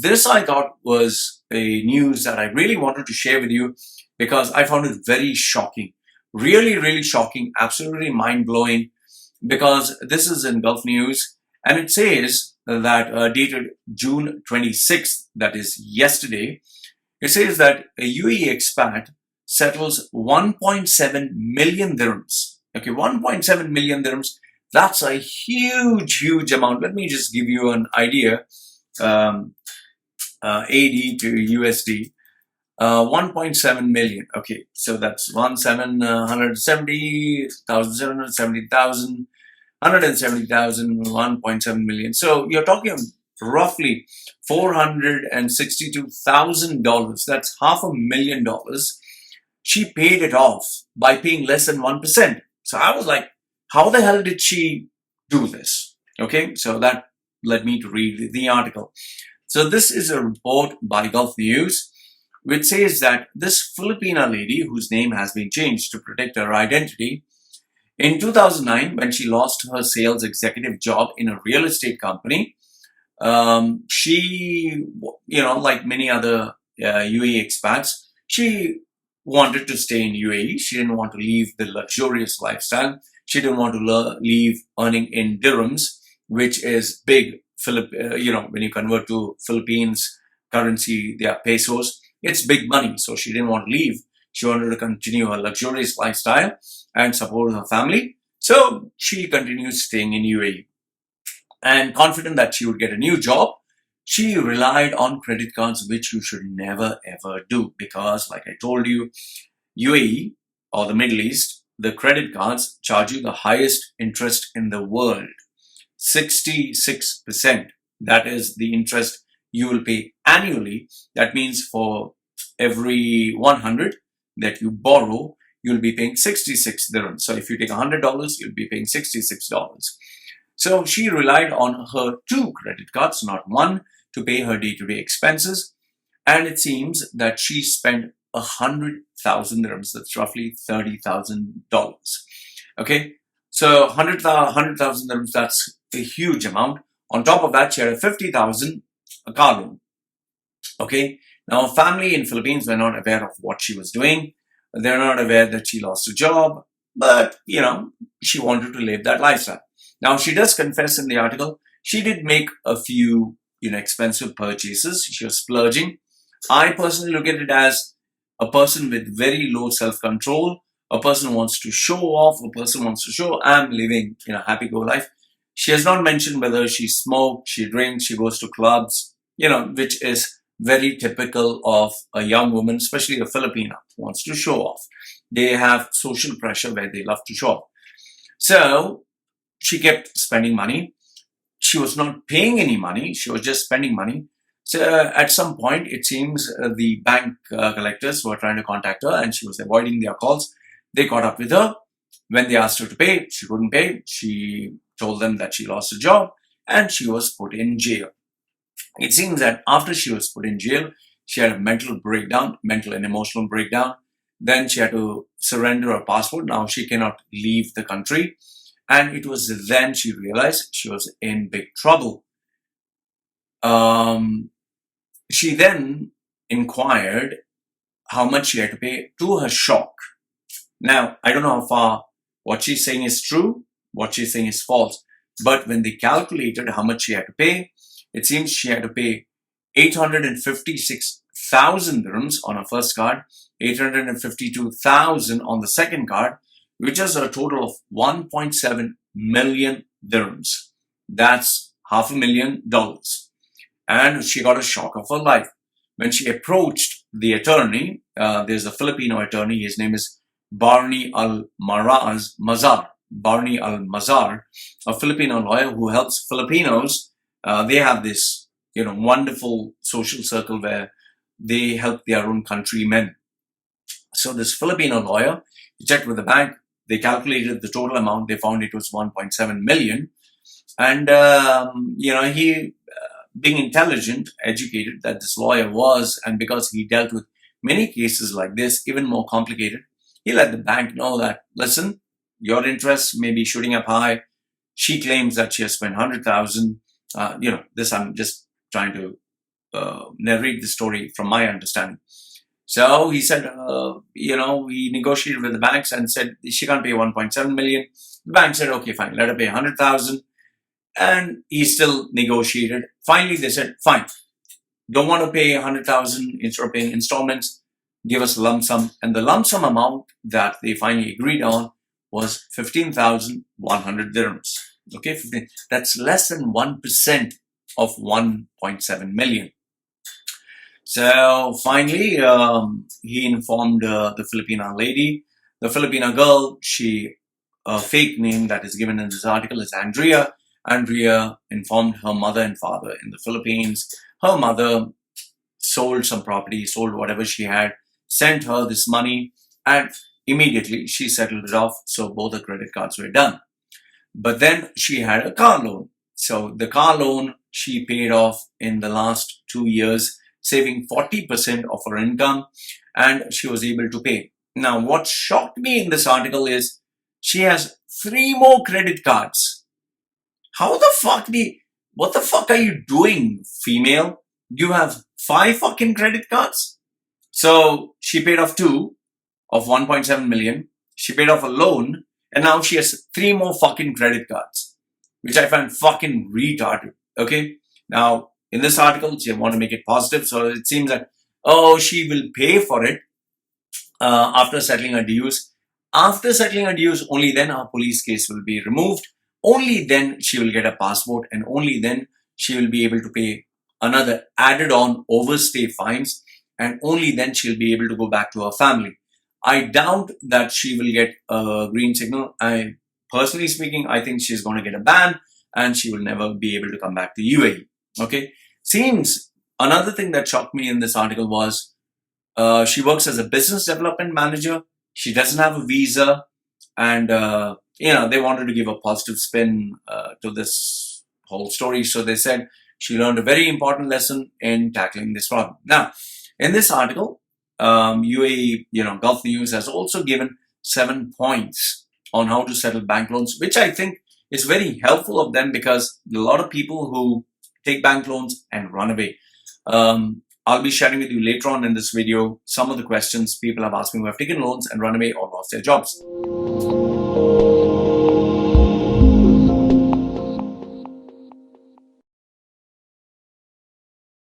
this I thought was a news that I really wanted to share with you because I found it very shocking. Really, really shocking, absolutely mind-blowing, because this is in Gulf News, and it says that dated June 26th, that is yesterday, it says that a UAE expat settles 1.7 million dirhams. Okay, 1.7 million dirhams. That's a huge, huge amount. Let me just give you an idea. AED to USD. 1.7 million. Okay, so that's 1.7 million. So you're talking roughly $462,000. That's $500,000. She paid it off by paying less than 1%. So I was like, how the hell did she do this? Okay, so that led me to read the article. So this is a report by Gulf News, which says that this Filipina lady, whose name has been changed to protect her identity, in 2009, when she lost her sales executive job in a real estate company, she, like many other UAE expats, she wanted to stay in UAE. She didn't want to leave the luxurious lifestyle. She didn't want to leave earning in dirhams, which is big. When you convert to Philippines currency, they are pesos. It's big money. So she didn't want to leave. She wanted to continue her luxurious lifestyle and support her family. So she continues staying in UAE. And confident that she would get a new job, she relied on credit cards, which you should never ever do, because like I told you, UAE or the Middle East, the credit cards charge you the highest interest in the world. 66%. That is the interest you will pay annually. That means for every 100 that you borrow, you'll be paying 66 dirhams. So if you take $100, you'll be paying $66. So she relied on her 2 credit cards, not 1, to pay her day-to-day expenses. And it seems that she spent 100,000 dirhams. That's roughly $30,000. Okay. So 100,000 dirhams, that's a huge amount. On top of that, she had a 50,000 car loan. Okay. Now, family in Philippines were not aware of what she was doing. They're not aware that she lost her job, but, she wanted to live that lifestyle. Now, she does confess in the article, she did make a few, expensive purchases. She was splurging. I personally look at it as a person with very low self-control. A person wants to show off. A person wants to show, I'm living, happy-go life. She has not mentioned whether she smokes, she drinks, she goes to clubs, which is very typical of a young woman, especially a Filipina, who wants to show off. They have social pressure where they love to show off. So she kept spending money. She was not paying any money. She was just spending money. So at some point, it seems the bank collectors were trying to contact her and she was avoiding their calls. They caught up with her. When they asked her to pay, she wouldn't pay. She told them that she lost her job and she was put in jail. It seems that after she was put in jail, she had a mental and emotional breakdown. Then she had to surrender her passport. Now she cannot leave the country. And it was then she realized she was in big trouble. She then inquired how much she had to pay. To her shock. Now, I don't know how far what she's saying is true, what she's saying is false. But when they calculated how much she had to pay, it seems she had to pay 856,000 dirhams on her first card, 852,000 on the second card, which is a total of 1.7 million dirhams. That's $500,000. And she got a shock of her life. When she approached the attorney, there's a Filipino attorney, his name is Barney Al-Mazar, a Filipino lawyer who helps Filipinos. They have this, wonderful social circle where they help their own countrymen. So this Filipino lawyer checked with the bank. They calculated the total amount. They found it was 1.7 million. And, he, being intelligent, educated that this lawyer was, and because he dealt with many cases like this, even more complicated, he let the bank know that, listen, your interest may be shooting up high. She claims that she has spent 100,000. This I'm just trying to narrate the story from my understanding. So he said, he negotiated with the banks and said she can't pay 1.7 million. The bank said, okay, fine, let her pay 100,000. And he still negotiated. Finally, they said, fine, don't want to pay 100,000 instead of paying installments, give us a lump sum. And the lump sum amount that they finally agreed on was 15,100 dirhams. Okay, 15. That's less than 1% of 1.7 million. So finally, he informed the Filipina lady. The Filipina girl, a fake name that is given in this article is Andrea. Andrea informed her mother and father in the Philippines. Her mother sold some property, sold whatever she had, sent her this money, and immediately she settled it off. So both the credit cards were done. But then she had a car loan. So the car loan she paid off in the last 2 years, saving 40% of her income, and she was able to pay. Now, what shocked me in this article is she has 3 more credit cards. What the fuck are you doing, female? You have 5 fucking credit cards? So she paid off 2 of 1.7 million. She paid off a loan, and now she has 3 more fucking credit cards, which I find fucking retarded. Okay? Now, in this article, they want to make it positive, so it seems that, she will pay for it after settling her dues. After settling her dues, only then her police case will be removed. Only then she will get a passport, and only then she will be able to pay another added on overstay fines, and only then she'll be able to go back to her family. I doubt that she will get a green signal. Personally speaking, I think she's going to get a ban, and she will never be able to come back to UAE. Okay. Seems another thing that shocked me in this article was she works as a business development manager. She doesn't have a visa, and they wanted to give a positive spin to this whole story. So they said she learned a very important lesson in tackling this problem. Now, in this article, UAE, Gulf News has also given 7 points on how to settle bank loans, which I think is very helpful of them, because a lot of people who take bank loans and run away. I'll be sharing with you later on in this video some of the questions people have asked me who have taken loans and run away or lost their jobs.